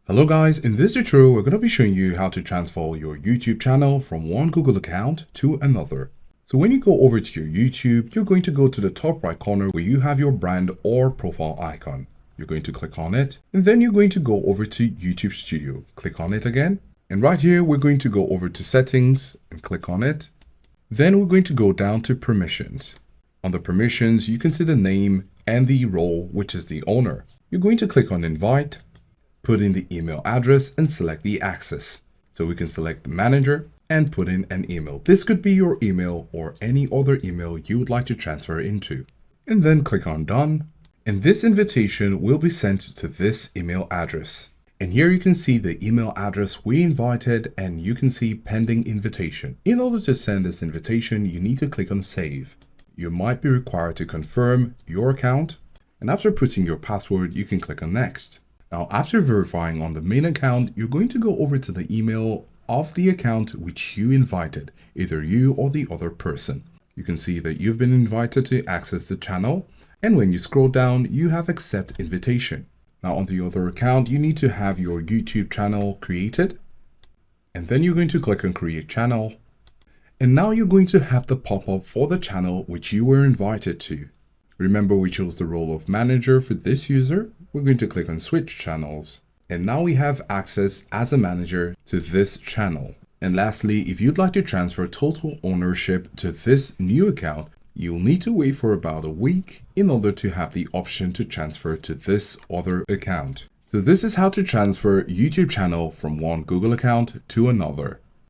Hello guys, in this tutorial we're going to be showing you how to transfer your YouTube channel from one Google account to another. So when you go over to your YouTube, you're going to go to the top right corner where you have your brand or profile icon. You're going to click on it and then you're going to go over to YouTube Studio. Click on it again. And right here we're going to go over to settings and click on it. Then we're going to go down to permissions. On the permissions you can see the name and the role, which is the owner. You're going to click on invite. Put in the email address and select the access. So we can select the manager and put in an email. This could be your email or any other email you would like to transfer into. And then click on done. And this invitation will be sent to this email address. And here you can see the email address we invited and you can see pending invitation. In order to send this invitation, you need to click on save. You might be required to confirm your account. And after putting your password, you can click on next. Now, after verifying on the main account, you're going to go over to the email of the account which you invited, either you or the other person. You can see that you've been invited to access the channel. And when you scroll down, you have accept invitation. Now on the other account, you need to have your YouTube channel created. And then you're going to click on create channel. And now you're going to have the pop-up for the channel which you were invited to. Remember, we chose the role of manager for this user. We're going to click on switch channels. And now we have access as a manager to this channel. And lastly, if you'd like to transfer total ownership to this new account, you'll need to wait for about a week in order to have the option to transfer to this other account. So this is how to transfer YouTube channel from one Google account to another.